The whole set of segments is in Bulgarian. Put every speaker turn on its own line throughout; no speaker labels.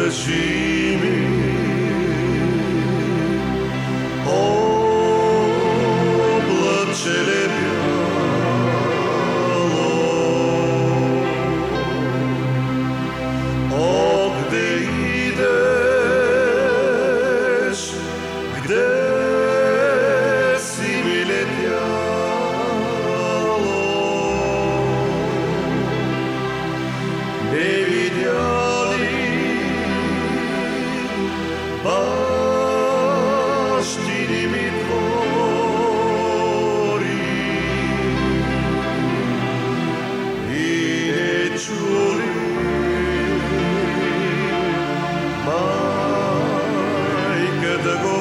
кажи ми, облаче ли бяло, огде идеш, где си ми летяло, не видя ли бащини ми двори и не чули майка да говори,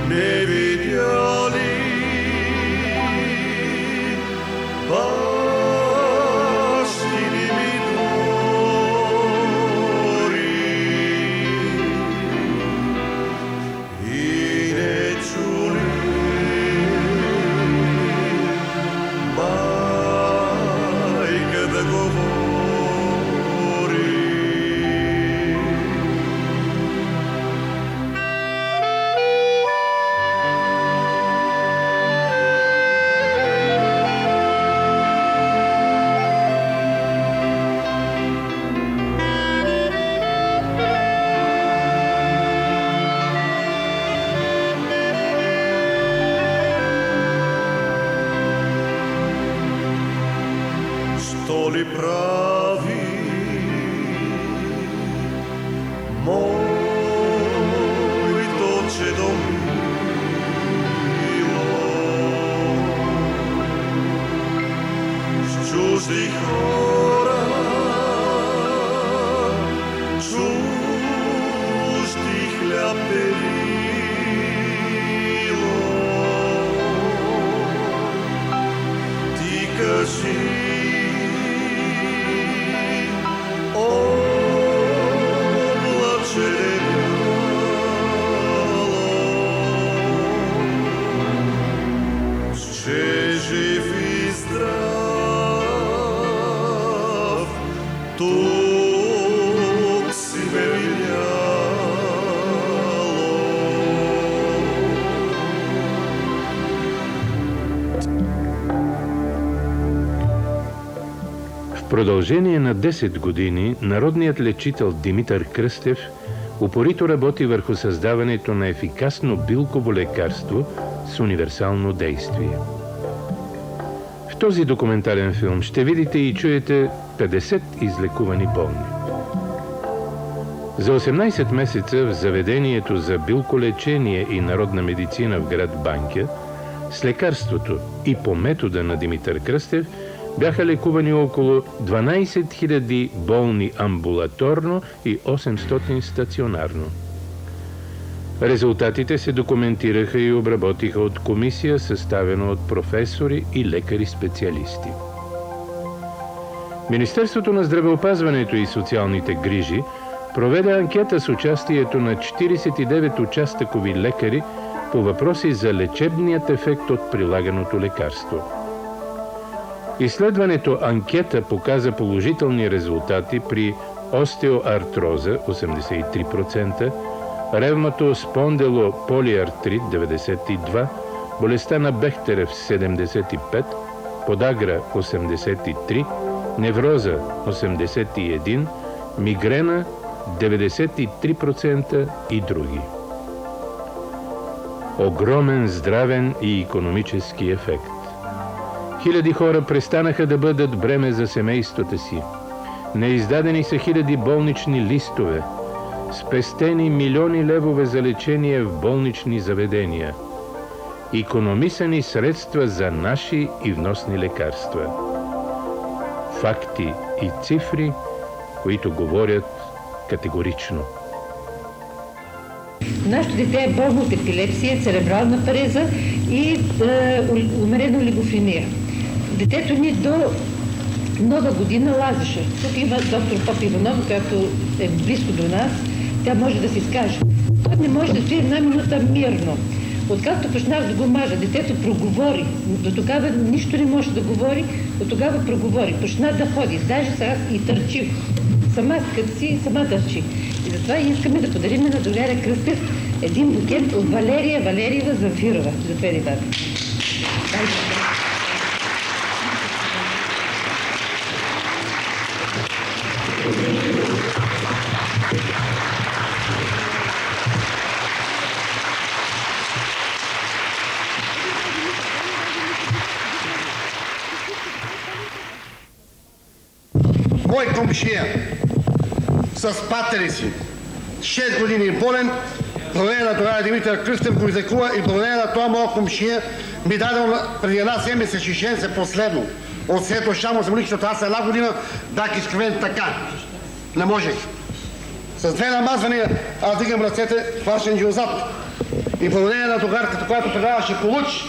не видя ли бащини ми двори и не чули майка да говори. Što li pravi mojto čedo milo, s čužnih hora, čužni hljab delilo, ti kaži облаче ли бяло, че жив и здрав, тук си ме видяло.
В продължение на 10 години народният лечител Димитър Кръстев упорито работи върху създаването на ефикасно билково лекарство с универсално действие. В този документален филм ще видите и чуете 50 излекувани болни. За 18 месеца в заведението за билколечение и народна медицина в град Банкя с лекарството и по метода на Димитър Кръстев бяха лекувани около 12 000 болни амбулаторно и 800 стационарно. Резултатите се документираха и обработиха от комисия, съставена от професори и лекари-специалисти. Министерството на здравеопазването и социалните грижи проведе анкета с участието на 49 участъкови лекари по въпроси за лечебният ефект от прилаганото лекарство. Изследването анкета показа положителни резултати при остеоартроза 83%, ревматоспонделополиартрит 92%, болестта на Бехтерев 75%, подагра 83%, невроза 81%, мигрена 93% и други. Огромен здравен и икономически ефект. Хиляди хора престанаха да бъдат бреме за семействата си. Неиздадени са хиляди болнични листове. Спестени милиони левове за лечение в болнични заведения. Икономисани средства за наши и вносни лекарства. Факти и цифри, които говорят категорично.
Нашето дете е болно от епилепсия, церебрална пареза и умерена олигофрения. Детето ни до Нова година лазеше. Тук има доктор Поп Иванова, която е близко до нас. Тя може да си скаже. Той не може да стои една минута мирно. Откакто почнах да го мажа, детето проговори. До тогава нищо не може да говори, до тогава проговори. Почна да ходи, даже сега и търчи. Сама скъпси, сама търчи. И затова искаме да подарим на другаря Кръстев един букет от Валерия Валериева Замфирова. Заповядай, баби.
Мой комшия с патери си, 6 години болен, благодарение на тогава Димитър Кръстев го излекува и благодарение на това моя комшия ми даде преди една седмица шишенце последно. От Сето Шамо съм лик, защото аз една година бях изкривен така. Не можех. С 2 намазвания аз дигам ръцете, хващам ги отзад. И благодарение на догарката, която предаваше получи,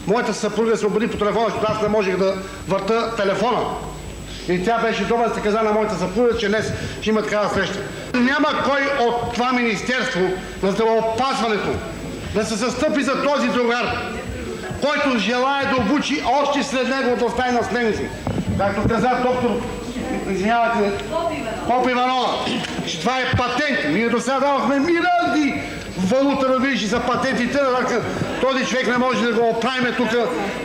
моята съпруга се обади по телефона, защото аз не можех да върта телефона. И тя беше добра да се каза на моята съпруга, че днес ще има такава среща. Няма кой от това министерство на здравеопазването да се застъпи за този другар, който желае да обучи още след него да остане на сменици. Както каза доктор, извинявайте, Поп Иванова, че това е патент. Ние до сега давахме милиарди валута на вижи за патентите, този човек не може да го оправим тук,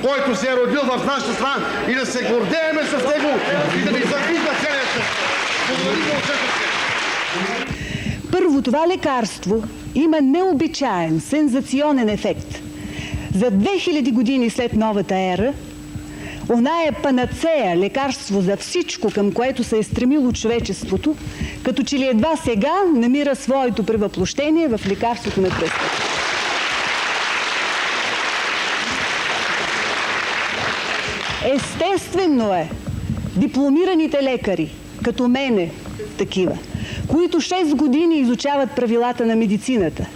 който се е родил в нашата страна и да се гордееме с него и да ни завижда целият свят. Благодарим го от.
Първо, това лекарство има необичаен, сензационен ефект. За 2000 години след новата ера, она е панацея, лекарство за всичко, към което се е стремило човечеството, като че ли едва сега намира своето превъплощение в лекарството на Кръстев. Естествено е дипломираните лекари, като мене такива, които 6 години изучават правилата на медицината,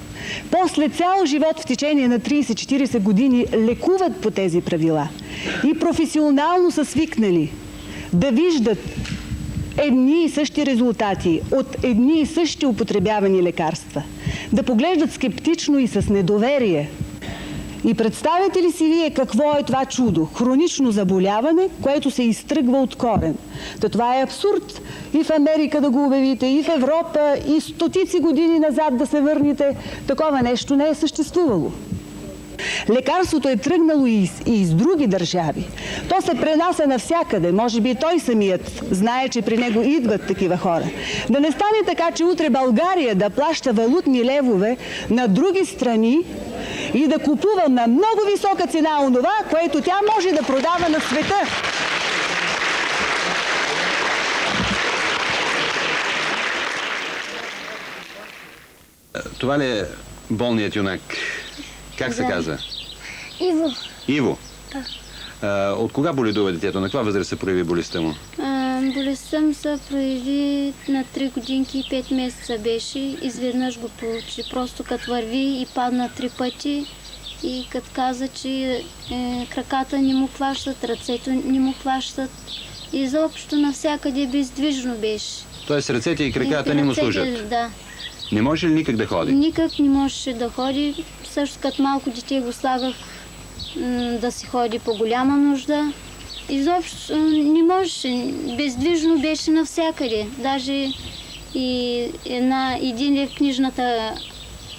после цял живот в течение на 30-40 години лекуват по тези правила и професионално са свикнали да виждат едни и същи резултати от едни и същи употребявани лекарства, да поглеждат скептично и с недоверие. И представете ли си вие какво е това чудо? Хронично заболяване, което се изтръгва от корен. Та това е абсурд и в Америка да го обявите, и в Европа, и стотици години назад да се върнете. Такова нещо не е съществувало. Лекарството е тръгнало и из други държави. То се пренася навсякъде. Може би той самият знае, че при него идват такива хора. Да не стане така, че утре България да плаща валутни левове на други страни и да купува на много висока цена онова, което тя може да продава на света.
Това ли е болният юнак? Как се казва?
Иво.
Иво? Да. От кога боледува детето? На каква възраст се прояви болестта му?
Болестта му се прояви на 3 годинки и 5 месеца беше. Изведнъж го получи. Просто като върви и падна 3 пъти. И като каза, че краката не му хващат, ръцете не му хващат. Изобщо навсякъде бездвижно беше.
Тоест ръцете и краката не му служат?
Да.
Не може ли никак да ходи?
Никак не можеше да ходи. Също като малко дете го слагах да си ходи по голяма нужда. Изобщо не можеше. Бездвижно беше навсякъде. Даже и един лев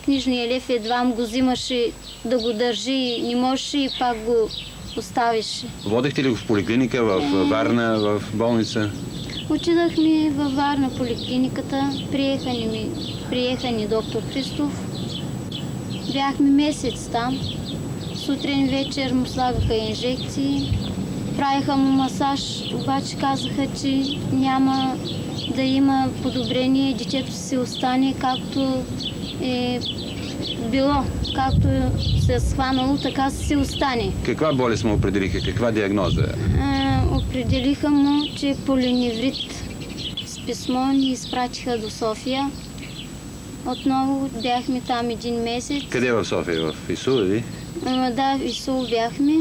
книжния лев едва го взимаше да го държи и не можеше и пак го оставише.
Водехте ли го в поликлиника, в Варна, в болница?
Отидахме във Варна поликлиниката, приеха ни доктор Христов. Бяхме месец там. Сутрин вечер му слагаха инжекции, правиха му масаж, обаче казаха, че няма да има подобрение, детето си остане както е било, както се е схванало, така си остане.
Каква болест му определиха? Каква диагноза?
Определиха му, че е полиневрит. С писмо ни изпратиха до София. Отново бяхме там 1 месец.
Къде в София? В ИСУ или?
Да, в ИСУ бяхме.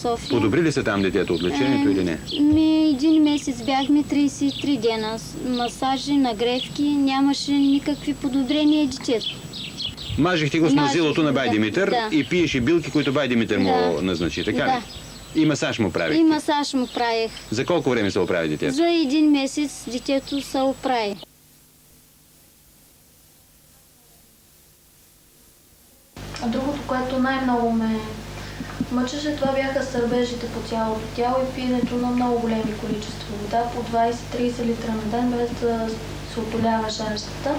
София.
Подобри ли се там детето от лечението или не?
1 месец бяхме 33 дена. Масажи, нагревки, нямаше никакви подобрения детето.
Мажехте го с мазилото на бай Димитър
да.
и пиеше билки, които бай Димитър му
Да.
назначи, така
Да.
ли? И масаж му прави.
И масаж му правих.
За колко време се оправи детето?
За 1 месец детето се оправи.
А другото, което най-много ме мъчеше, това бяха сърбежите по цялото тяло и пиенето на много големи количества вода, по 20-30 литра на ден, без да се отолява жаждата.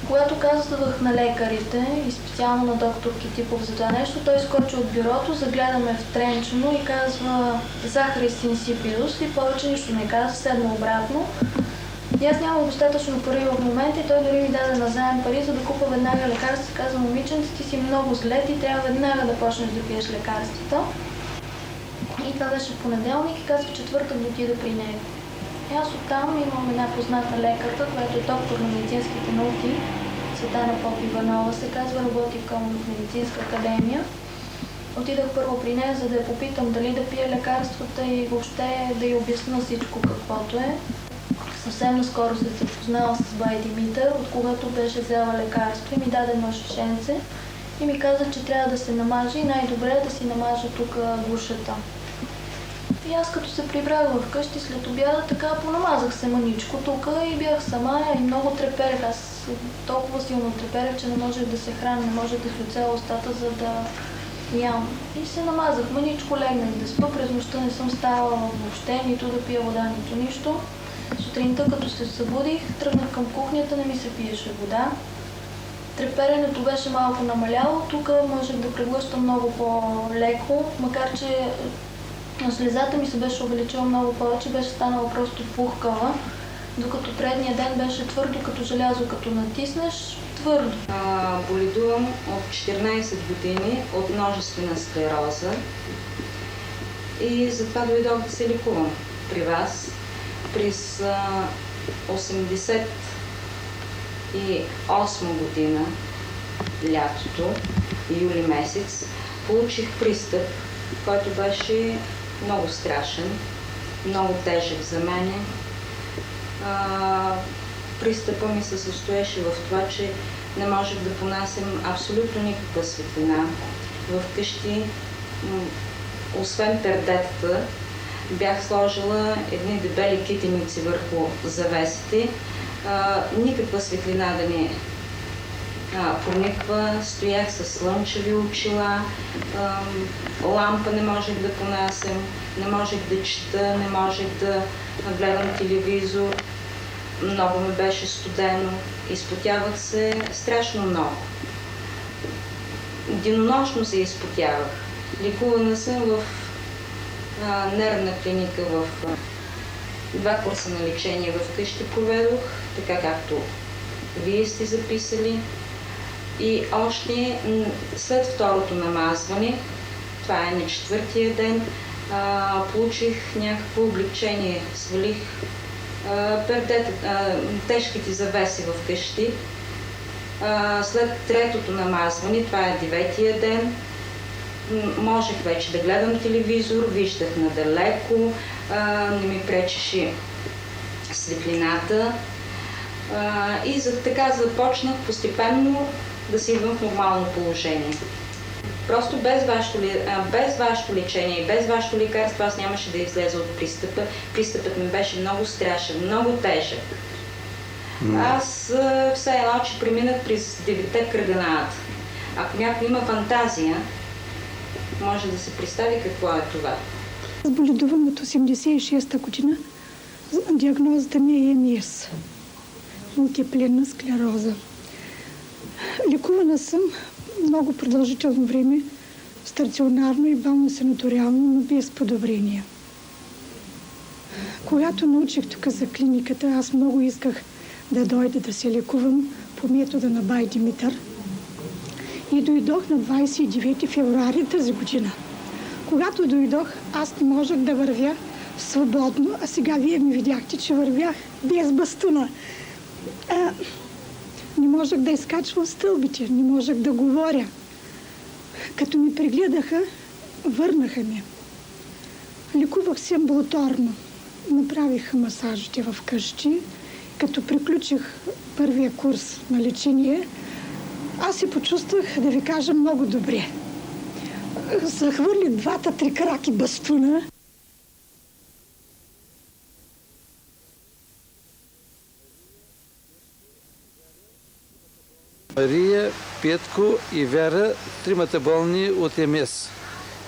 Когато казвах на лекарите и специално на доктор Китипов за това нещо, той скочи от бюрото, загледа ме втренчено и казва захарис инсипидус и повече нищо не казва, седна обратно. И аз нямах достатъчно пари в момента и той дори ми даде назаем пари, за да купа веднага лекарства. Каза, момиченце, ти си много зле, ти трябва веднага да почнеш да пиеш лекарствата. И това беше понеделник и казва, четвъртък да отида при него. И аз оттам имам една позната лекарка, която е доктор на медицинските науки, Цветана Попиванова се казва, работи в медицинска академия. Отидах първо при нея, за да я попитам дали да пие лекарствата и въобще да й обясня всичко каквото е. Съвсем наскоро се запознала с бай Димитър, от когато беше взела лекарство и ми даде едно шишенце и ми каза, че трябва да се намаже и най-добре е да си намажа тук гушата. И аз като се прибрах вкъщи след обяда, така понамазах се маничко тук и бях сама и много треперех. Аз толкова силно треперех, че не можех да се храня, не можех да си оцеля устата, за да ям. И се намазах маничко, легнах да спа, през нощта не съм ставала въобще, нито да пия вода, нито нищо. Сутринта, като се събудих, тръгнах към кухнята, не ми се пиеше вода. Треперенето беше малко намаляло, тук можех да преглъщам много по-леко, макар че слезата ми се беше увеличила много повече, беше станала просто пухкава, докато предния ден беше твърдо като желязо, като натиснеш, твърдо.
Боледувам от 14 години от множествена склероза и затова дойдох да се лекувам при вас. През 1988 година, лятото, юли месец, получих пристъп, който беше много страшен, много тежък за мене. Пристъпът ми се състоеше в това, че не можех да понасям абсолютно никаква светлина. Вкъщи, освен пердетата, бях сложила едни дебели китеници върху завесите. Никаква светлина да не прониква. Стоях с слънчеви очила, лампа не можех да понасям, не можех да чета, не можех да гледам телевизор. Много ми беше студено, изпотявах се страшно много. Денонощно се изпотявах. Лекувана съм в нервна клиника, в 2 курса на лечение вкъщи проведох, така както вие сте записали. И още след второто намазване, това е на 4-тия ден, получих някакво облегчение. Свалих тежките завеси вкъщи. След 3-тото намазване, това е 9-тия ден, можех вече да гледам телевизор, виждах надалеко, не ми пречеше светлината и така започнах постепенно да си идвам в нормално положение. Просто без вашето лечение и без вашето лекарство аз нямаше да излеза от пристъпа. Пристъпът ми беше много страшен, много тежък. Аз все едно, че преминах през 9-те кръга. Ако някой има фантазия, може да се представи какво е това.
Аз боледувам от 86-та година. Диагнозата ми е МС. Мултипленна склероза. Лекувана съм много продължително време, стационарно и болно-санаториално, но без подобрение. Когато научих тук за клиниката, аз много исках да дойда да се лекувам по метода на бай Димитър. И дойдох на 29 февруари тази година. Когато дойдох, аз не можех да вървя свободно, а сега вие ми видяхте, че вървях без бастуна. Не можех да изкачвам стълбите, не можех да говоря. Като ми прегледаха, върнаха ме. Лекувах се амбулаторно. Направиха масажите в къщи. Като приключих първия курс на лечение, Аз се почувствах, да ви кажа, много добре. Захвърлих 2-3 краки бастуна.
Мария, Петко и Вяра, тримата болни от МС.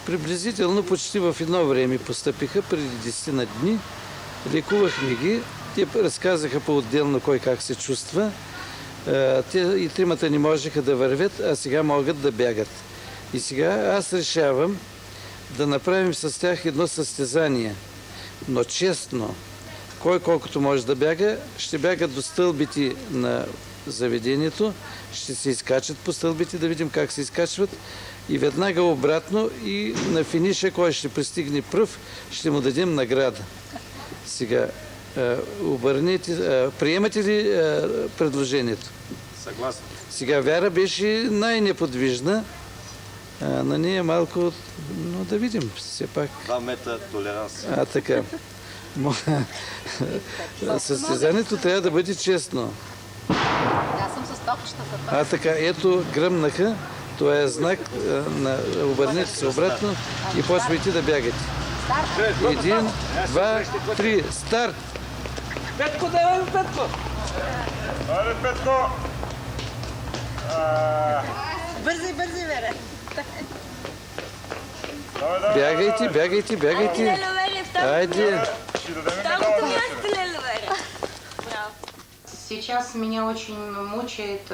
Приблизително почти в едно време постъпиха, преди 10 на дни. Лекувахме ги. Те разказаха по-отделно кой как се чувства. Те и тримата не можеха да вървят, а сега могат да бягат. И сега аз решавам да направим с тях едно състезание. Но честно, кой колкото може да бяга, ще бягат до стълбите на заведението, ще се изкачат по стълбите, да видим как се изкачват и веднага обратно и на финиша, кой ще пристигне пръв, ще му дадем награда. Сега, приемате ли предложението?
Съгласен.
Сега Вяра беше най-неподвижна, на нея малко, но да видим все пак.
2 метра толеранс.
Така. Състезанието трябва да бъде честно.
Аз съм с топчета.
Така, ето гръмнаха. Това е знак. Обърнете се обратно и почвайте да бягате. 1, 2, 3, старт!
Петко, давай, Петко!
Айде, Петко!
Бързи, Вере!
Бягайте! Айде!
Сейчас меня очень мучает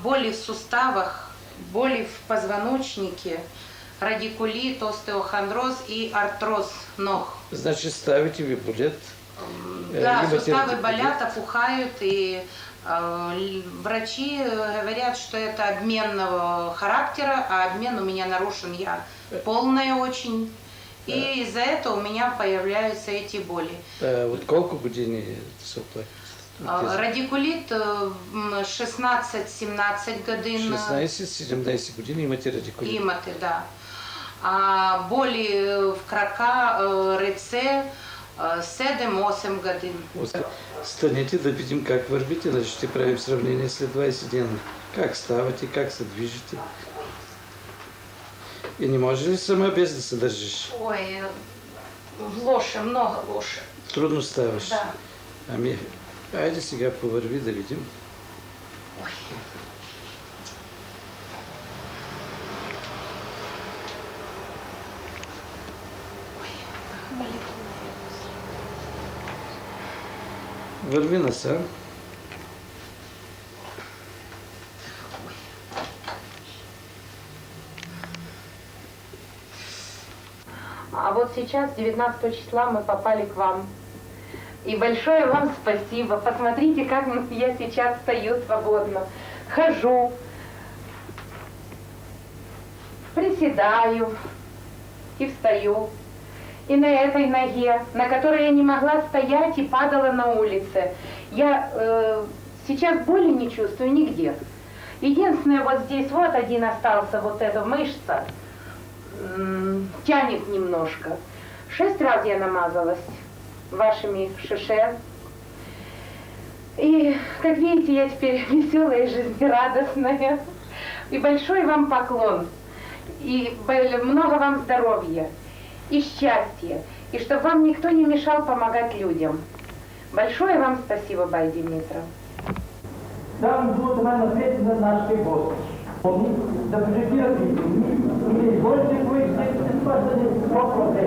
боли в суставах, боли в позвоночнике, радикулит, остеохондроз и артроз ног.
Значит, ставите ви болят?
Да, суставы болят, опухают, и врачи говорят, что это обменного характера, а обмен у меня нарушен, я полная очень. И из-за этого у меня появляются эти боли.
Вот колко години се оплаквате?
Радикулит 16-17 годин.
16-17 години имате радикулит?
Имате, да. А боли в крака, ръце 7-8 години.
Станете да видим как вървите, ще правим сравнение след 20 дена. Как ставате, как се движите. И не може ли сама без да се държиш?
Ой, лошо, много лошо.
Трудно ставаш?
Да.
Ами, айде сега повърви да видим.
Ой.
Върви насам.
А вот сейчас, 19 числа, мы попали к вам. И большое вам спасибо. Посмотрите, как я сейчас стою свободно. Хожу, приседаю и встаю. И на этой ноге, на которой я не могла стоять и падала на улице. Я сейчас боли не чувствую нигде. Единственное, вот здесь вот один остался, вот эта мышца. Тянет немножко. 6 раз я намазалась вашими шише. И, как видите, я теперь веселая, жизнерадостная. И большой вам поклон. И много вам здоровья. И счастья. И чтобы вам никто не мешал помогать людям. Большое вам спасибо, Бай Димитров.
Давам думата най-напред на нашите гости. Да презентират и изложите кои ще спасали срок те.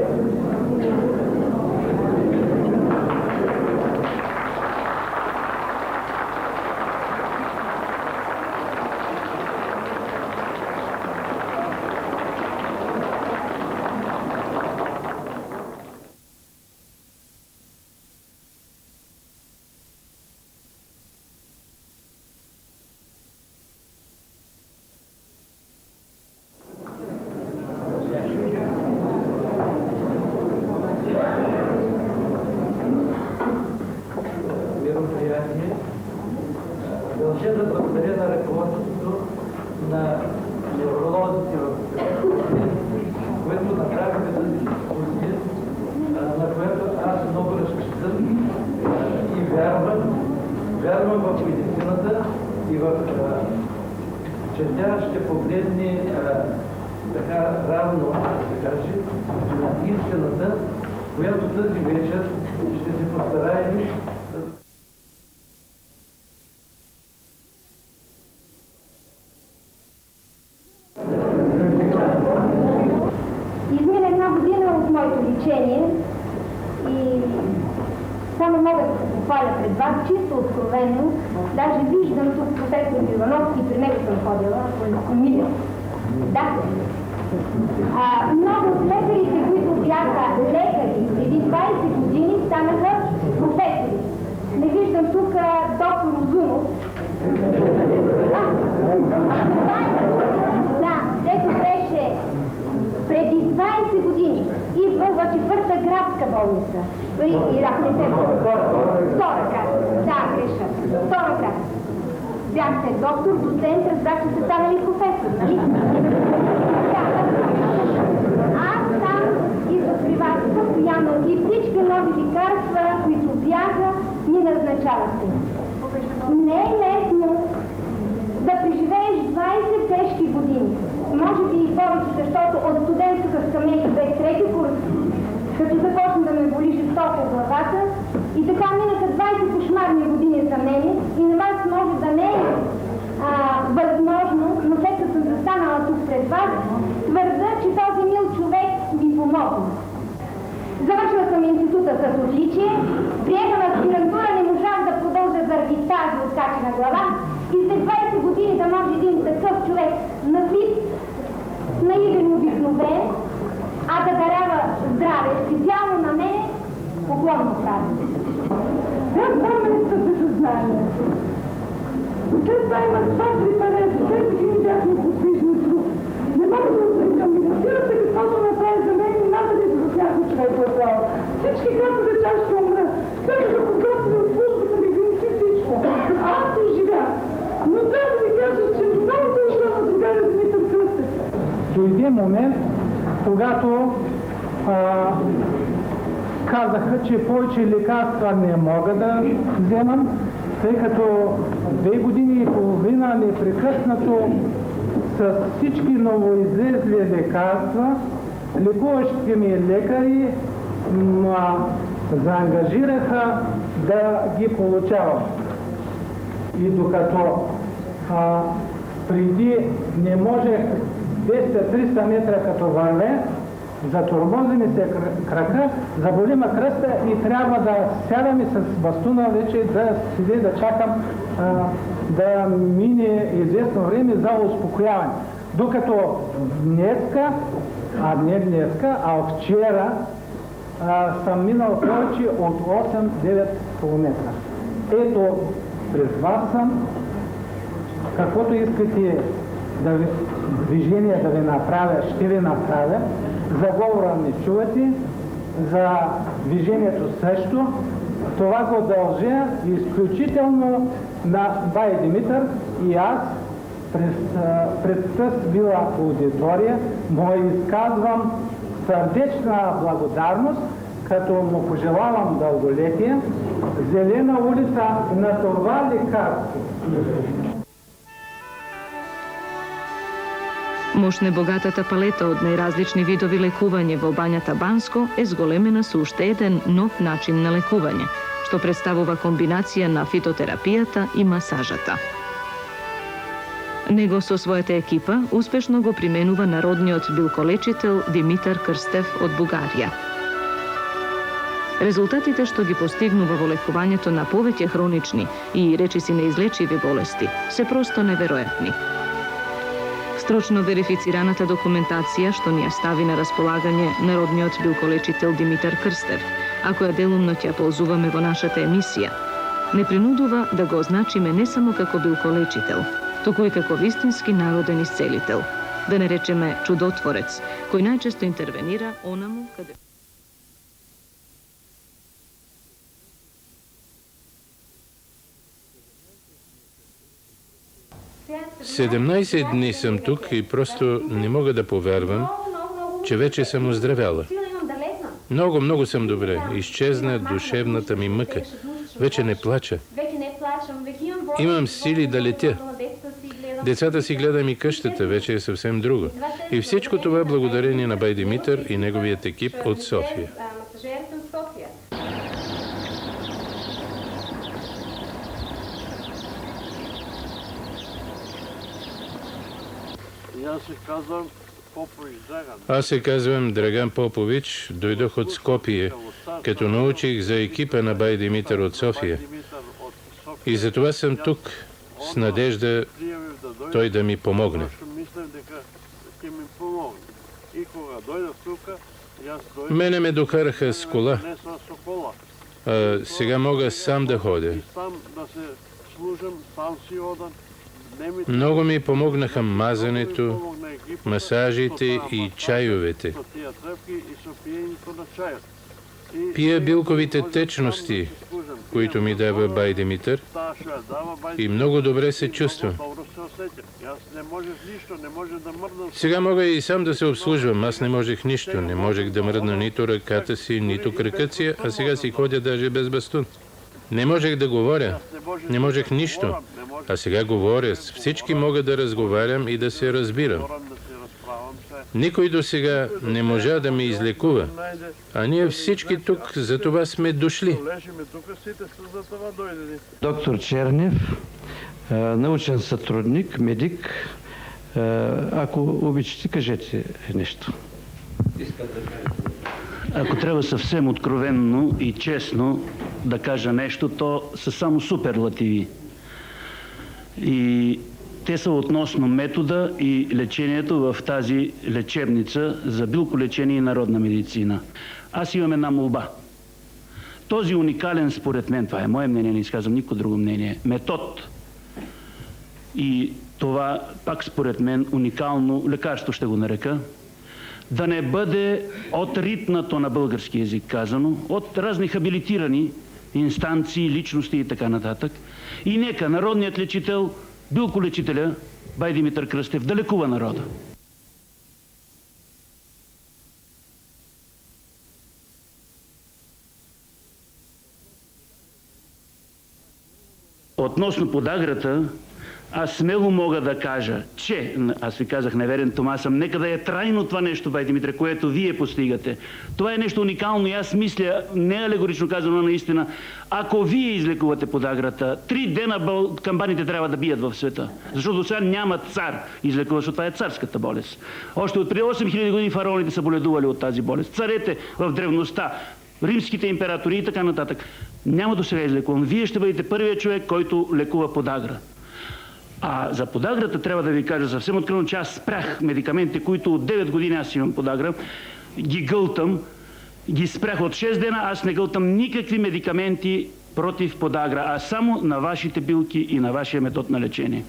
Дължа да благодаря на ръководството на невролозите, което направиха тази дискусия, на което аз много разчитам и вярвам в медицината
и че тя ще погледне така равно, да се каже, на истината, която тази вечер ще се постараем.
Измина една година от моето лечение и само мога да се похваля пред вас, чисто откровено. Даже виждам тук професор Ивановски, при него съм ходила, ако е миля. Да. Много от лекарите, които бяха лекари преди 20 години, станаха професори. Не виждам тук доктор Озунов. Да, дето беше преди 20 години идва в 4-та градска болница. Ирак не се болни. Втора градска. Да, греша. Втора градска. Бяхте доктор, доцент, разбрах, че сте станали професор, нали? Аз там идвах при вас постоянно и всички нови лекарства, които бяха, ни назначавахте. Не е лесно да преживееш 20 тежки години. Може би и повече, защото от студентската скамейка бе трети курс, като започна да ме боли жестоко главата и така минаха 20 кошмарни години за мен и на вас може да не е възможно, но след като съм застанала тук пред вас, твърда, че този мил човек ми помогна. Завършила съм института с отличие, приема на аспирантура, не можах да продължа заради тази откачена глава и след 20 години да може един такъв човек насит, наивен обикновен, да дарява здраве, специално на мене, поклонно прави.
Аз знам местата за знание. След това имат 2-3 парези, след години бях на подвижни труп. Не мога да отрекам. Разбирате каквото направи за мен и надали за всяко човек въпрос. Всички казаха, че аз ще умра. Сега да подготвя от службата ми винци всичко. Аз се живя. Но трябва да ви кажа, че много дължа на другаря Димитър Кръстев.
Дойде момент, когато казаха, че повече лекарства не мога да вземам, тъй като 2 години и половина непрекъснато с всички новоизлезли лекарства, лекуващите ми лекари заангажираха да ги получавам. И докато преди не можех 200-300 метра като върве, затормози ми се крака, заболи ме кръста и трябва да сядам и с бастуна вече да седи да чакам да мине известно време за успокояване. Докато днеска, вчера съм минал повече от 8-9 км. Ето, пред вас съм, каквото искате движение да ви направя, ще ви направя. За говора не чувате, за движението също. Това го дължа изключително на бай Димитър и аз пред тази била аудитория му изказвам сърдечна благодарност, като му пожелавам дълголетие. Зелена улица на това лекарство.
Мощнебогатата палета од најразлични видови лекување во Бањата Банско е зголемена со уште еден нов начин на лекување, што представува комбинација на фитотерапијата и масажата. Него со својата екипа успешно го применува народниот билколечител Димитар Крстев од Бугарија. Резултатите што ги постигнува во лекувањето на повеќе хронични и речиси неизлечиви болести се просто неверојатни. Строчно верифицираната документација што ни ја стави на располагање народниот билколечител Димитар Крстев, а која делумно ќе ја ползуваме во нашата емисија, не принудува да го означиме не само како билколечител, туку и како вистински народен исцелител, да не речеме чудотворец, кој најчесто интервенира онаму каде
17 дни съм тук и просто не мога да повярвам, че вече съм оздравяла. Много съм добре. Изчезна душевната ми мъка. Вече не плача.
Вече не плачам, вече имам
Имам сили да летя. Децата си гледам и къщата, вече е съвсем друго. И всичко това благодарение на бай Димитър и неговият екип от София. Аз се казвам Драган Попович, дойдох от Скопие, като научих за екипа на бай Димитър от София. И затова съм тук, с надежда той да ми помогне. Мене ме докараха с кола, а сега мога сам да ходя. Много ми помогнаха мазането, масажите и чайовете. Пия билковите течности, които ми дава бай Димитър, и много добре се чувствам. Сега мога и сам да се обслужвам. Аз не можех нищо. Не можех да мръдна нито ръката си, нито кракът си, а сега си ходя даже без бастун. Не можех да говоря. Не можех нищо. А сега говоря. С всички мога да разговарям и да се разбирам. Никой до сега не можа да ме излекува. А ние всички тук за това сме дошли.
Доктор Чернев, научен сътрудник, медик. Ако обичате, кажете нещо. Ако трябва съвсем откровенно и честно да кажа нещо, то са само суперлативи. И те са относно метода и лечението в тази лечебница за билколечение и народна медицина. Аз имам една молба. Този уникален, според мен, това е мое мнение, не изказвам никакво друго мнение, метод и това, пак според мен, уникално лекарство ще го нарека, да не бъде отритнато на български език казано, от разни хабилитирани инстанции, личности и така нататък. И нека народният лечител, билколечителя бай Димитър Кръстев да лекува народа. Относно подаграта, аз смело мога да кажа, че, аз ви казах неверен Тома съм, нека да е трайно това нещо, бай Димитре, което вие постигате. Това е нещо уникално и аз мисля, не алегорично казано, наистина, ако вие излекувате подаграта, 3 дена камбаните трябва да бият в света. Защото сега няма цар излекува, защото това е царската болест. Още от преди 8000 години фараоните са боледували от тази болест. Царете в древността, римските императори и така нататък. Няма до сега излекуван. Вие ще бъдете първият човек, който лекува подагра. А за подаграта трябва да ви кажа съвсем открито, че аз спрях медикаментите, които от 9 години аз имам подагра, ги гълтам, ги спрях от 6 дена, аз не гълтам никакви медикаменти против подагра, а само на вашите билки и на вашия метод на лечение.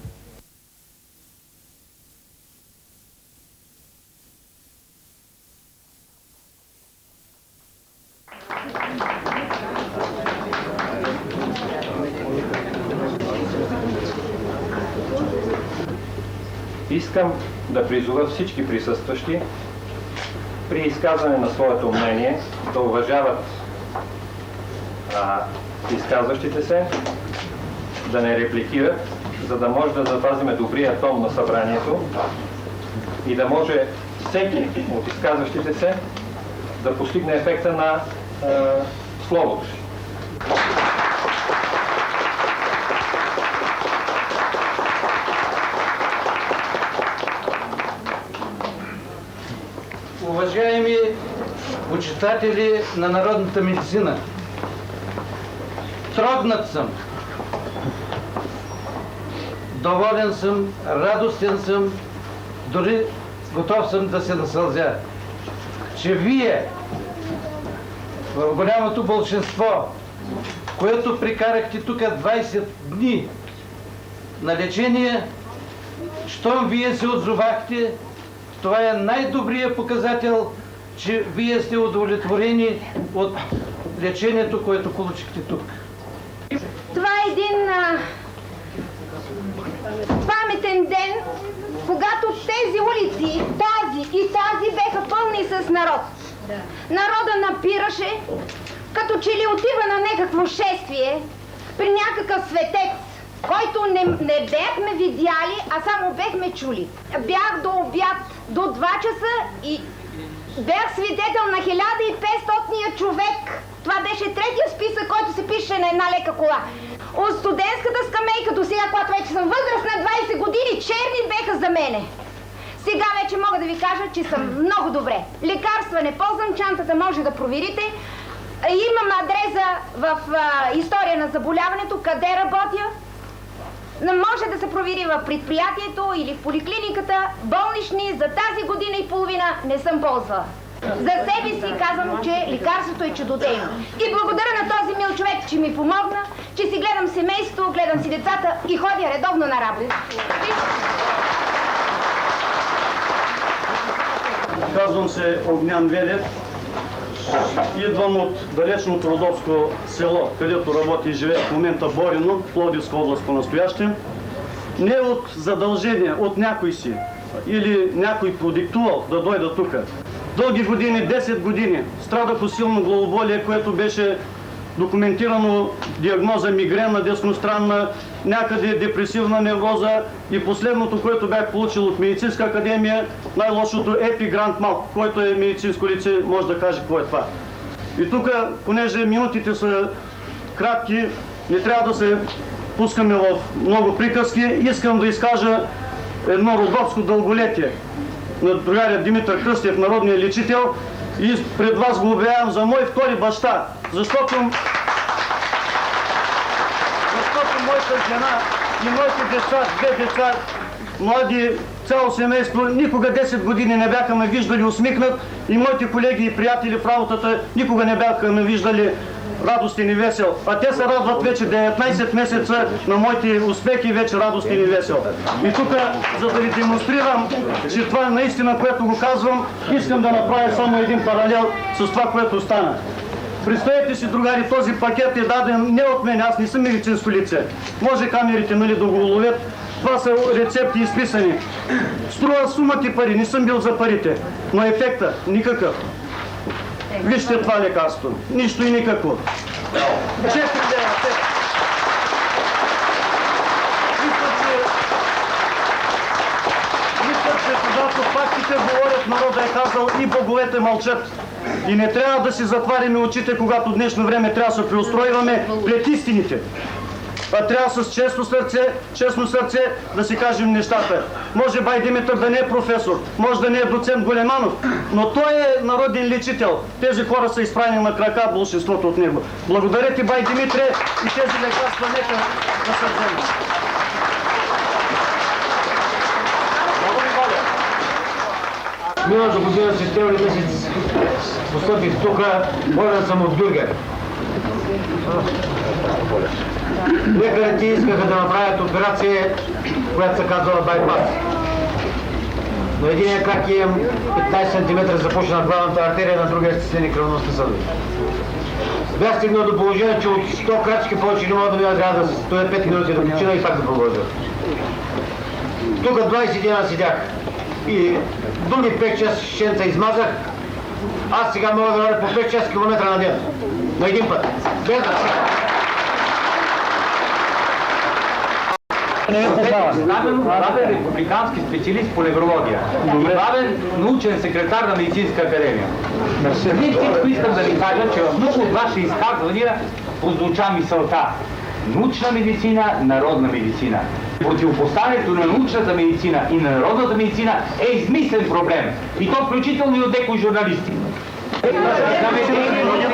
Искам да призова всички присъстващи при изказване на своето мнение да уважават изказващите се, да не репликират, за да може да запазиме добрия тон на събранието и да може всеки от изказващите се да постигне ефекта на словото си.
Уважаеми почитатели на народната медицина, трогнат съм, доволен съм, радостен съм, дори готов съм да се насълзя, че вие в голямото болшинство, което прикарахте тук 20 дни на лечение, щом вие се отзовахте, това е най-добрият показател, че вие сте удовлетворени от лечението, което получихте тук.
Това е един паметен ден, когато тези улици, тази и тази беха пълни с народ. Народа напираше, като че ли отива на някакво шествие при някакъв светец. който не бяхме видяли, а само бяхме чули. Бях до обяд, до 2 часа и бях свидетел на 1500-ния човек. Това беше третия списък, който се пише на една лека кола. От студентската скамейка до сега, когато вече съм възрастна 20 години, черни беха за мене. Сега вече мога да ви кажа, че съм много добре. Лекарства не ползвам, чантата може да проверите. Имам адреса в история на заболяването, къде работя. Може да се провери в предприятието или в поликлиниката. Болнични за тази година и половина не съм ползвала. За себе си казвам, че лекарството е чудодейно. И благодаря на този мил човек, че ми помогна, че си гледам семейство, гледам си децата и ходя редовно на работа.
Казвам се Огнян Велев. Идвам от далечното родовско село, където работи и живее в момента Борино, Пловдивска област по-настоящем. Не от задължение, от някой си или някой продиктувал да дойда тук. Дълги години, 10 години, страдах от силно главоболие, което беше документирано диагноза мигрена, десностранна, някъде депресивна невроза и последното, което бях получил от медицинска академия, най-лошото епигрант малко, който е медицинско лице, може да каже какво е това. И тук, понеже минутите са кратки, не трябва да се пускаме в много приказки, искам да изкажа едно родовско дълголетие на другаря Димитър Кръстев, народния лечител, и пред вас го обявявам за мой втори баща, защото моята жена и моите деца, 2 деца, млади, цяло семейство, никога 10 години не бяха ме виждали усмихнат и моите колеги и приятели в работата никога не бяха ме виждали радостен и весел. А те се радват вече 19 месеца на моите успехи, вече радостен и весел. И тук, за да ви демонстрирам, че това е наистина, което го казвам, искам да направя само един паралел с това, което стана. Представете си, другари, този пакет е даден не от мен, аз не съм медицинско лице. Може камерите, нали, да го уловят. Това са рецепти изписани. Струва сумати пари, не съм бил за парите, но ефекта никакъв. Вижте това лекарство. Нищо и никакво. 4 лева. Мисля, че когато фактите говорят, народа е казал и боговете мълчат. И не трябва да си затваряме очите, когато в днешно време трябва да се преустройваме пред истините. А трябва с честно сърце да си кажем нещата. Може бай Димитър да не е професор, може да не е доцент Големанов, но той е народен лечител. Тези хора са изправени на крака, болшинството от него. Благодаря ти, бай Димитре, и тези лекарства нека да се вземат.
Миналата година в септември месец постъпих тук, болен съм от Гюргер. Лекарите искаха да направят операция, която се казвала байпас. На единия крак имам 15 см запушена главната артерия, на другия стеснени кръвностни съдове. Бях стигнал до положение, че от 100 крачки повече не мога да мина, трябва да стоя 5 минути да почина и пак да продължа. Тук 20 дена седях и други 5 часа шенца измазах. Аз сега мога да вървя по 5-6 км на ден. На един път. Без да
главен републикански специалист по неврология. Главен научен секретар на медицинска академия. Преди всичко искам да ви кажа, че в много от ваши изказвания прозвуча мисълта. Научна медицина, народна медицина. Противопоставянето на научната медицина и на народната медицина е измислен проблем. И то включително и от някои журналисти.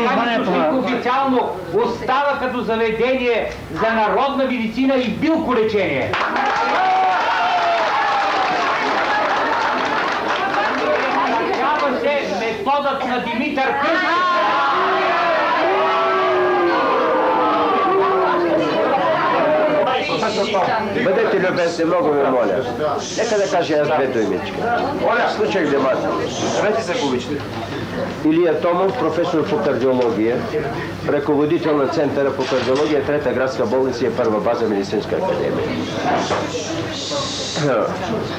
Заведението официално остава като заведение за народна медицина и билколечение. Казва се методът на Димитър Кръстев.
Бъдете любезни, много ви моля. Нека да кажа аз 2 думичка. Слушах внимателно. Здравейте се, повичте. Илия Томов, професор по кардиология, ръководител на Центъра по кардиология, 3-та градска болница и 1-ва база медицинска академия.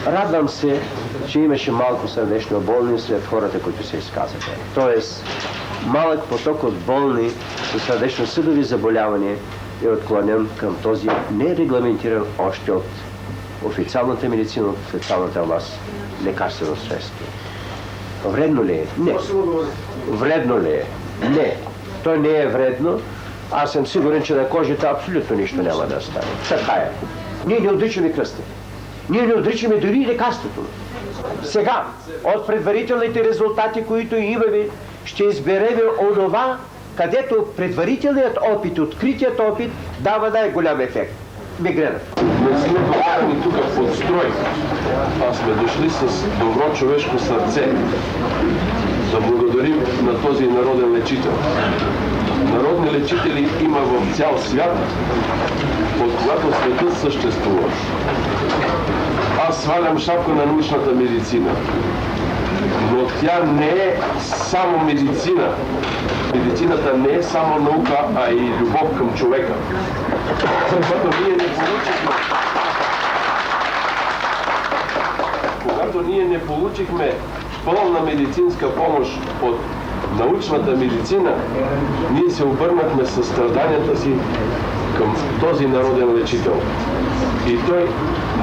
Радвам се, че имаше малко сърдечно болни след хората, които се изказаха. Тоест, малък поток от болни с сърдечно-съдови заболявания е отклонен към този нерегламентиран още от официалната медицина, от официалната власт лекарствено средство. Вредно ли е? Не. Вредно ли е? Не. То не е вредно. Аз съм сигурен, че на кожата абсолютно нищо няма да стане. Така е. Ние не отричаме кръста. Ние не отричаме дори лекарството. Сега, от предварителните резултати, които имаме, ще избереме онова, където предварителният опит, откритият опит дава най-голям ефект. Мигрена.
Не сме докарани тук под строй, а сме дошли с добро човешко сърце да благодарим на този народен лечител. Народни лечители има в цял свят, от когато светът съществува. Аз свалям шапка на научната медицина, но тя не е само медицина. Медицината не е само наука, а и любов към човека. Когато ние не получихме пълна медицинска помощ от научната медицина, ние се обърнахме със страданията си към този народен лечител. И той,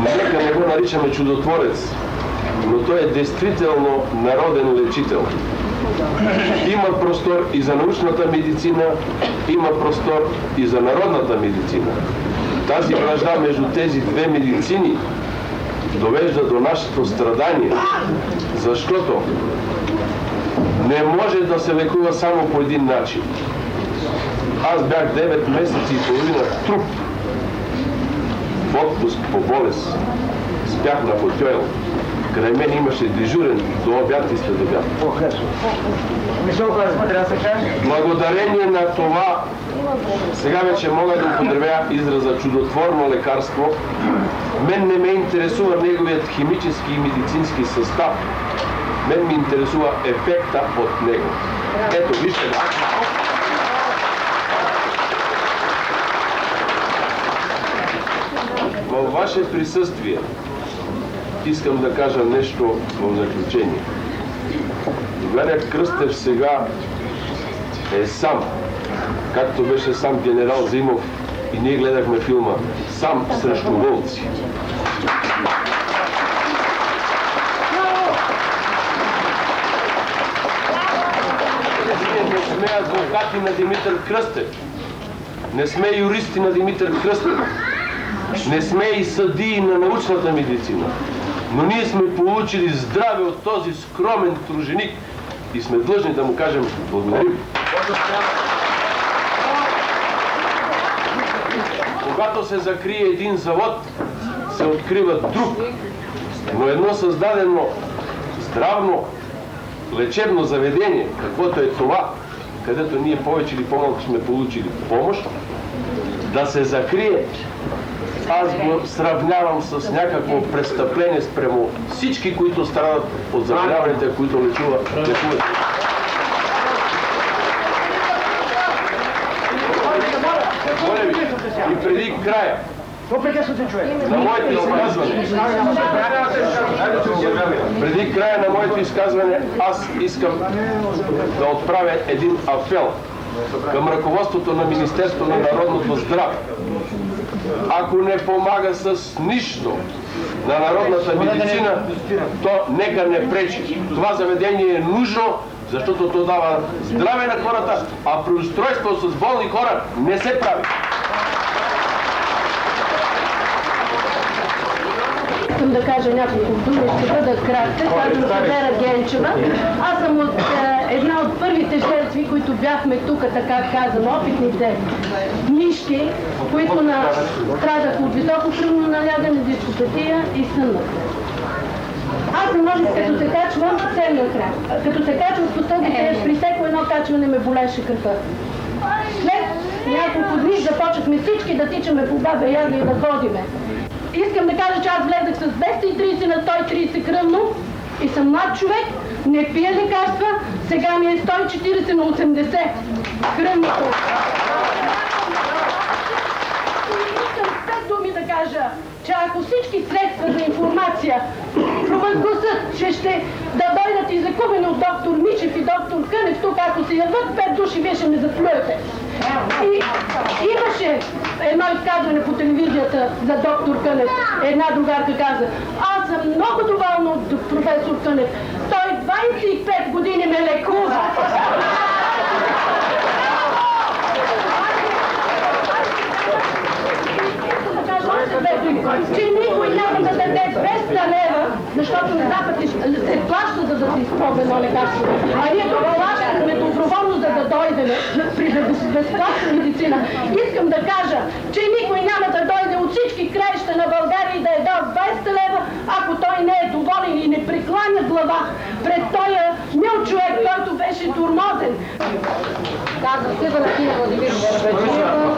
нека не го наричаме чудотворец, но той е действително народен лечител. Има простор и за научната медицина, има простор и за народната медицина. Тази вражда между тези две медицини довежда до нашето страдание, защото не може да се лекува само по един начин. Аз бях 9 месеца и половина труп в отпуск по болест. Спях на хотел. Край мен имаше дежурен до обяд и след обяд. Благодарение на това, сега вече мога да употребя израза чудотворно лекарство, мен не ме интересува неговият химически и медицински състав. Мен ме интересува ефекта от него. Ето, вижте. Във ваше присъствие искам да кажа нещо в заключение. Галя Кръстев сега е сам, както беше сам генерал Зимов и ние гледахме филма "Сам срещу вълци". Ние не сме адвокати на Димитър Кръстев, не сме юристи на Димитър Кръстев, не сме и съдии на научната медицина, но ние сме получили здраве от този скромен труженик и сме длъжни да му кажем благодарим. Когато се закрие един завод, се открива друг, но едно създадено здравно лечебно заведение, каквото е това, където ние повече или по-малко сме получили помощ, да се закрие, аз го сравнявам с някакво престъпление спрямо всички, които страдат от заболяванията, които лекуват. И преди края на моето изказване, аз искам да отправя един апел към ръководството на Министерството на народното здраве. Ако не помага с нищо на народната медицина, то нека не пречи. Това заведение е нужно, защото то дава здраве на хората, а преустройство с болни хора не се прави.
Искам да кажа няколко думи, ще бъда кратка. Казвам се Вера Генчева. Аз съм от една от първите жертви, които бяхме тук, така казвам, опитните мишки, които страдаха от високо кръвно налягане, дископатия и сънна. Аз не можех, като се качвам, съвсем накрая. Като се качвам по стълбите, при всяко едно качване ме болеше кръка. След няколко дни започнахме всички да тичаме по Баба Яга и да ходиме. Искам да кажа, че аз влезах с 230 на 130 кръвно и съм млад човек, не пия лекарства, сега ми е 140 на 80 кръвното. Искам 5 думи да кажа, че ако всички средства за информация гласат, че ще да дойдат излекувани от доктор Мичев и доктор Кънев тук, ако се яват 5 души, вие ще ме заплюете. И имаше едно изказване по телевизията за доктор Кънев. Една другарка каза: аз съм много доволна от професор Кънев. Той 25 години ме лекува. Че никой няма да даде 200 лева, защото на Запад се плаща, за да се изпробва едно лекарство. А ние тук плащаме доброволно, за да дойдем при безплатна медицина. Искам да кажа, че никой няма да дойде от всички краища на България и да е дал 20 лева, ако той не е доволен и не прекланя глава пред този мил човек, който беше тормозен.
Казвам се Валентина Владимирова Рабеджиева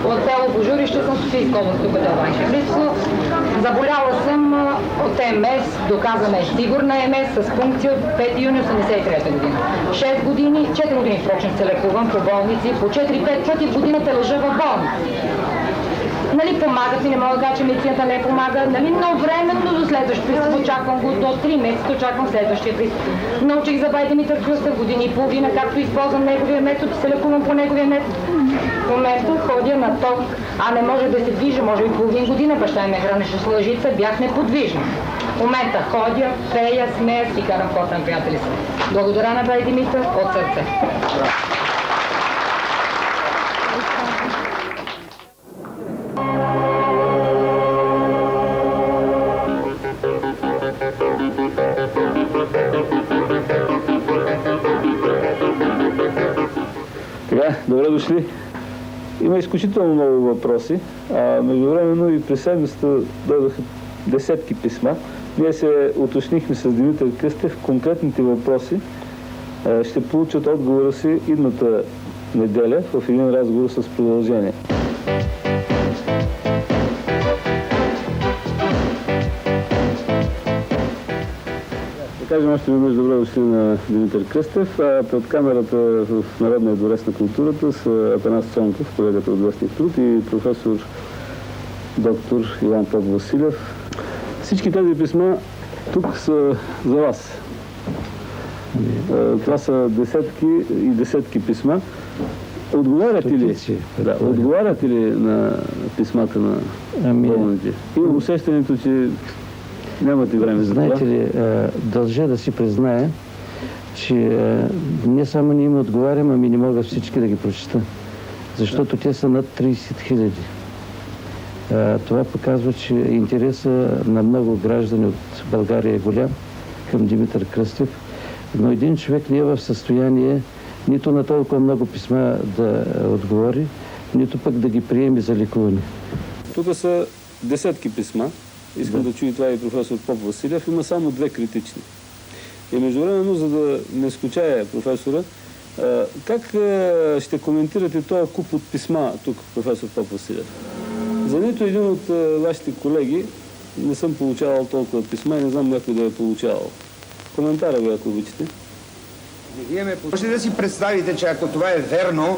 от село Божурище, съм Софийска област, тук е Банче Близко. Заболяла съм от МС, доказана е сигурна МС с функция от 5 юни 1983 година. 6 години, 4 години впрочем се лекувам по болници, по 4-5 пъти в годината лежа в болница. Нали, помагат ми, не мога да кажа, че медицината не помага, нали, но временно до следващ пристъп, очаквам го до 3 месеца, очаквам следващия пристъп. Научих за бай Димитър Кръстев години и половина, както използвам неговия метод и се лекувам по неговия метод. В момента ходя на ток, а не може да се движа, може би половин година, баща ми хранеше с лъжица, бях неподвижна. В момента ходя, пея, смея си, карам хората на приятели си. Благодаря на бай Димитър от сърце.
Добре дошли. Има изключително много въпроси. Междувременно и през седмицата дойдоха десетки писма. Ние се уточнихме с Димитър Кръстев. Конкретните въпроси ще получат отговора си идната неделя в един разговор с продължение. Да кажем още веднъж добре дошли на Димитър Кръстев. Пред камерата в Народния дворец на културата с Атанас Цонков, колегата от Вестник Труд, и професор доктор Иван Поп-Василев. Всички тези писма тук са за вас. Това са десетки и десетки писма. Отговаряте ли на писмата на болните? Имам усещането, че нямате време за това.
Знаете ли, дължа да си призная, че не само не им отговарям, ами не мога всички да ги прочета. Защото те са над 30 хиляди. Това показва, че интереса на много граждани от България е голям към Димитър Кръстев, но един човек не е в състояние нито на толкова много писма да отговори, нито пък да ги приеме за лекуване.
Тук са десетки писма. Искам да чуя това и професор Поп-Василев. Има само 2 критични. И междувременно, за да не скучая професора, как ще коментирате този куп от писма тук, професор Поп-Василев? За нито един от вашите колеги не съм получавал толкова писма и не знам някой да е получавал. Коментара ви, ако обичате.
Можете да си представите, че ако това е верно,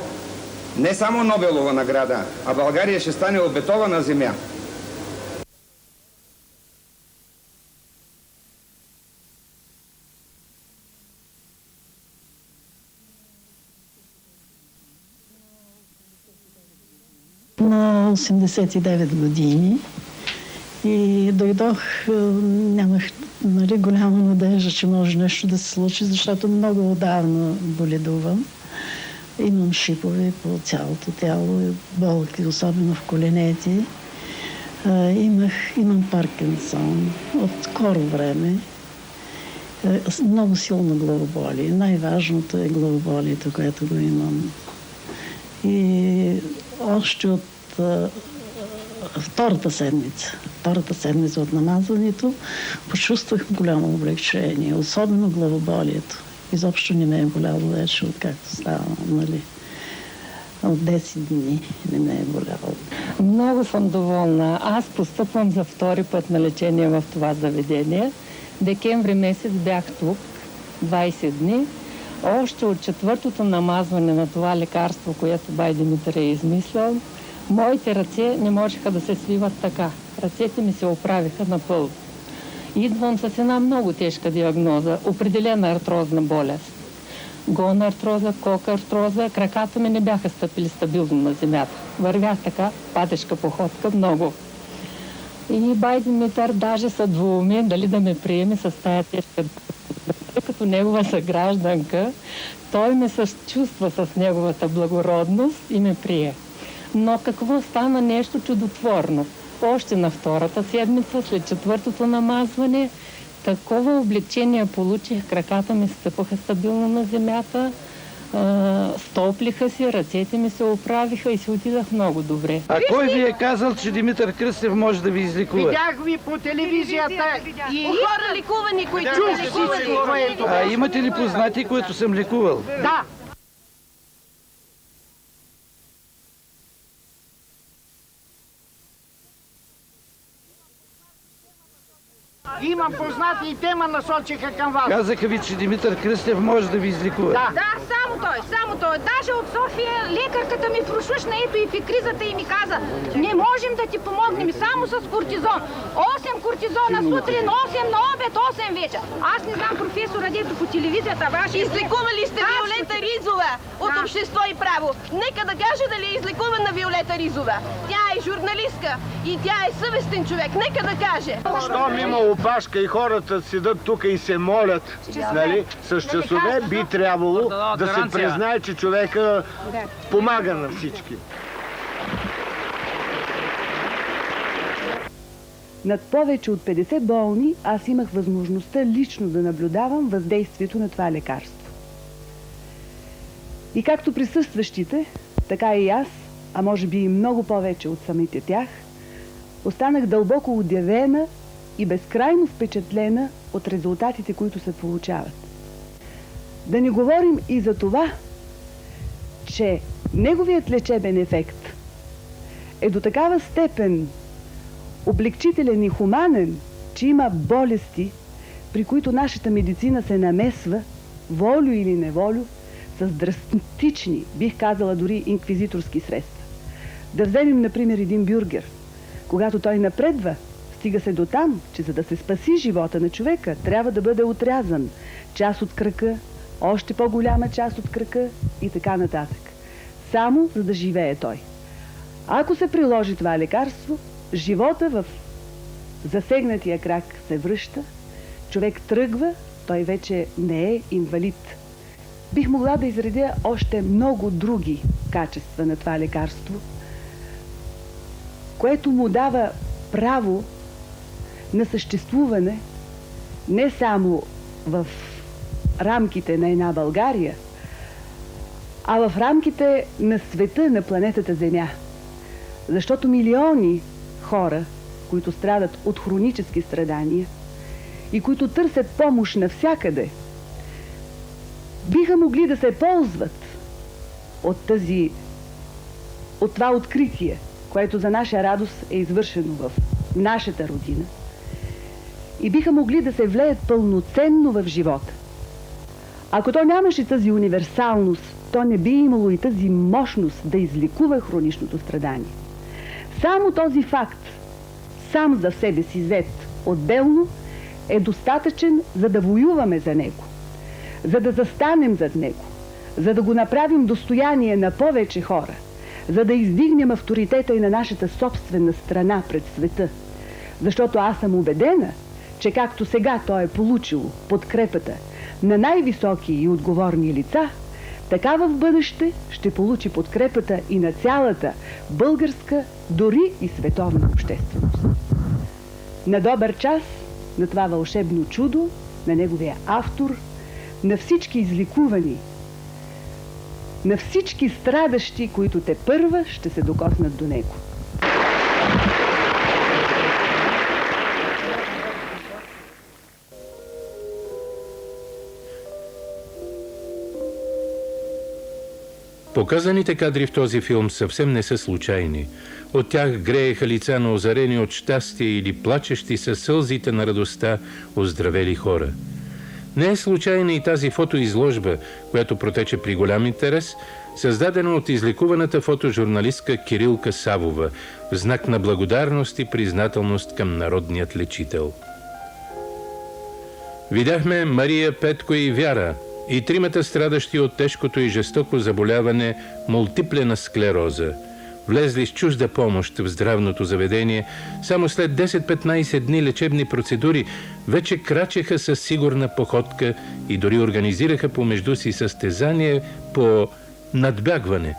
не само Нобелова награда, а България ще стане обетована земя.
На 89 години и дойдох, нямах голяма надежда, че може нещо да се случи, защото много отдавна боледувам. Имам шипове по цялото тяло, болки, особено в коленете. Имам Паркинсон от скоро време. Много силно главоболие. Най-важното е главоболието, което го имам. И още от втората седмица от намазването, почувствах голямо облегчение, особено главоболието. Изобщо не ме е боляло вече, откакто ставам, нали. От 10 дни не ме е боляло.
Много съм доволна. Аз постъпвам за втори път на лечение в това заведение. Декември месец бях тук, 20 дни. Още от 4-то намазване на това лекарство, което бай Димитър е измислял, моите ръце не можеха да се свиват така. Ръцете ми се оправиха напълно. Идвам с една много тежка диагноза, определена артрозна болест. Гон артроза, кок артроза, краката ми не бяха стъпили стабилно на земята. Вървях така, патешка походка, много. И бай Димитър даже са двуумен дали да ме приеме с тая тежка като негова съгражданка. Той ме съчувства с неговата благородност и ме прие. Но какво стана нещо чудотворно? Още на втората седмица, след четвъртото намазване, такова облегчение получих, краката ми стъпаха стабилно на земята, стоплиха се, ръцете ми се оправиха и се отидах много добре.
А кой ви е казал, че Димитър Кръстев може да ви излекува?
Видях ви по телевизията и
хора лекувани, които
чух всичко, което...
А имате ли познати, които съм лекувал?
Да. Имам познати и те ме насочиха към вас.
Казаха ви, че Димитър Кръстев може да ви излекува.
Да,
само той. Даже от София лекарката ми прослушна ето и в кризата и ми каза: не можем да ти помогнем само с кортизон. 8 кортизона сутрин, 8 на обед, 8 вечер. Аз не знам професора, дето по телевизията ваше. Излекували сте Виолета Ризова от Общество и право. Нека да каже дали е излекувана Виолета Ризова. Тя е журналистка и тя е съвестен човек. Нека да каже.
Щом има опашка и хората седат тук и се молят, нали, с часове, би трябвало да се признае, че човека помага на всички.
Над повече от 50 болни аз имах възможността лично да наблюдавам въздействието на това лекарство. И както присъстващите, така и аз, а може би и много повече от самите тях, останах дълбоко удивена и безкрайно впечатлена от резултатите, които се получават. Да не говорим и за това, че неговият лечебен ефект е до такава степен облегчителен и хуманен, че има болести, при които нашата медицина се намесва, волю или неволю, с драстични, бих казала дори инквизиторски средства. Да вземем, например, един бюргер. Когато той напредва, стига се до там, че за да се спаси живота на човека, трябва да бъде отрязан част от крака, още по-голяма част от крака и така нататък. Само за да живее той. Ако се приложи това лекарство, живота в засегнатия крак се връща, човек тръгва, той вече не е инвалид. Бих могла да изредя още много други качества на това лекарство, което му дава право на съществуване не само в рамките на една България, а в рамките на света, на планетата Земя. Защото милиони хора, които страдат от хронически страдания и които търсят помощ навсякъде, биха могли да се ползват от това откритие, което за наша радост е извършено в нашата родина, и биха могли да се влеят пълноценно в живота. Ако то нямаше тази универсалност, то не би имало и тази мощност да излекува хроничното страдание. Само този факт, сам за себе си взет отделно, е достатъчен, за да воюваме за него, за да застанем зад него, за да го направим достояние на повече хора, за да издигнем авторитета и на нашата собствена страна пред света. Защото аз съм убедена, че както сега той е получил подкрепата на най-високи и отговорни лица, така в бъдеще ще получи подкрепата и на цялата българска, дори и световна общественост. На добър час на това вълшебно чудо, на неговия автор, на всички излекувани, на всички страдащи, които тепърва ще се докоснат до него.
Показаните кадри в този филм съвсем не са случайни. От тях грееха лица на озарени от щастие или плачещи със сълзите на радостта оздравели хора. Не е случайна и тази фотоизложба, която протече при голям интерес, създадена от излекуваната фотожурналистка Кирилка Савова в знак на благодарност и признателност към народният лечител. Видяхме Мария, Петко и Вяра, и тримата страдащи от тежкото и жестоко заболяване мултиплена склероза, влезли с чужда помощ в здравното заведение, само след 10-15 дни лечебни процедури вече крачеха със сигурна походка и дори организираха помежду си състезание по надбягване.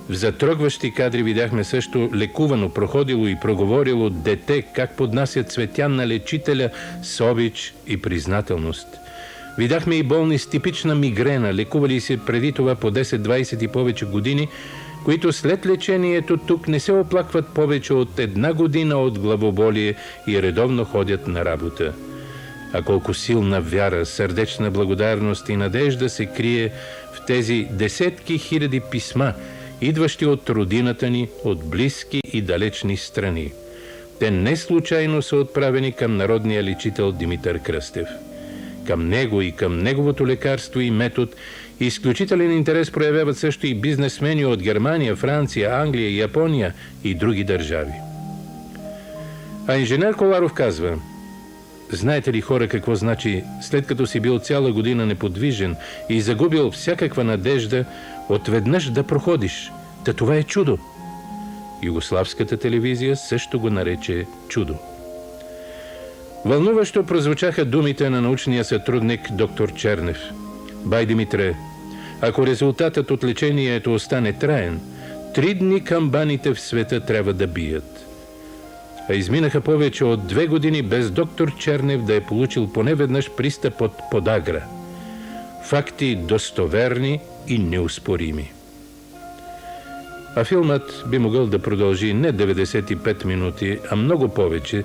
В затрогващи кадри видяхме също лекувано, проходило и проговорило дете как поднася цветя на лечителя с обич и признателност. Видяхме и болни с типична мигрена, лекували се преди това по 10-20 и повече години, които след лечението тук не се оплакват повече от 1 година от главоболие и редовно ходят на работа. А колко силна вяра, сърдечна благодарност и надежда се крие в тези десетки хиляди писма, идващи от родината ни, от близки и далечни страни. Те не случайно са отправени към народния лечител Димитър Кръстев. Към него и към неговото лекарство и метод изключителен интерес проявяват също и бизнесмени от Германия, Франция, Англия, Япония и други държави. А инженер Коларов казва: знаете ли, хора, какво значи, след като си бил цяла година неподвижен и загубил всякаква надежда, отведнъж да проходиш? Та това е чудо. Югославската телевизия също го нарече чудо. Вълнуващо прозвучаха думите на научния сътрудник доктор Чернев. Бай Димитре, ако резултатът от лечението остане траен, 3 дни камбаните в света трябва да бият. А изминаха повече от 2 години без доктор Чернев да е получил поне веднъж пристъп от подагра. Факти достоверни и неоспорими. А филмът би могъл да продължи не 95 минути, а много повече,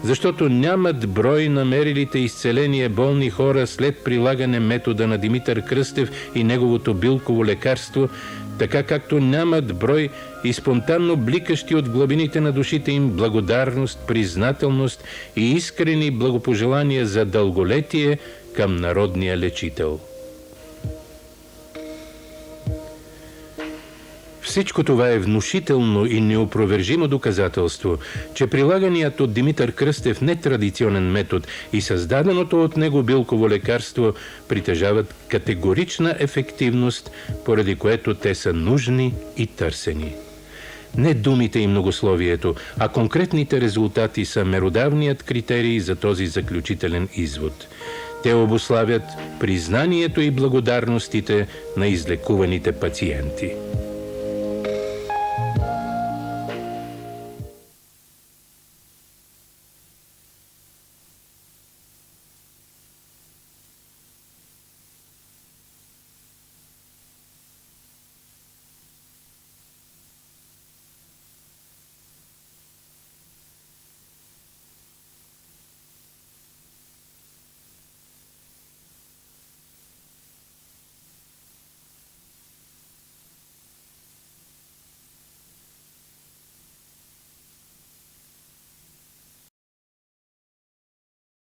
защото нямат брой намерилите изцеление болни хора след прилагане метода на Димитър Кръстев и неговото билково лекарство, така както нямат брой и спонтанно бликащи от глъбините на душите им благодарност, признателност и искрени благопожелания за дълголетие към народния лечител. Всичко това е внушително и неопровержимо доказателство, че прилаганият от Димитър Кръстев нетрадиционен метод и създаденото от него билково лекарство притежават категорична ефективност, поради което те са нужни и търсени. Не думите и многословието, а конкретните резултати са меродавният критерий за този заключителен извод. Те обуславят признанието и благодарностите на излекуваните пациенти.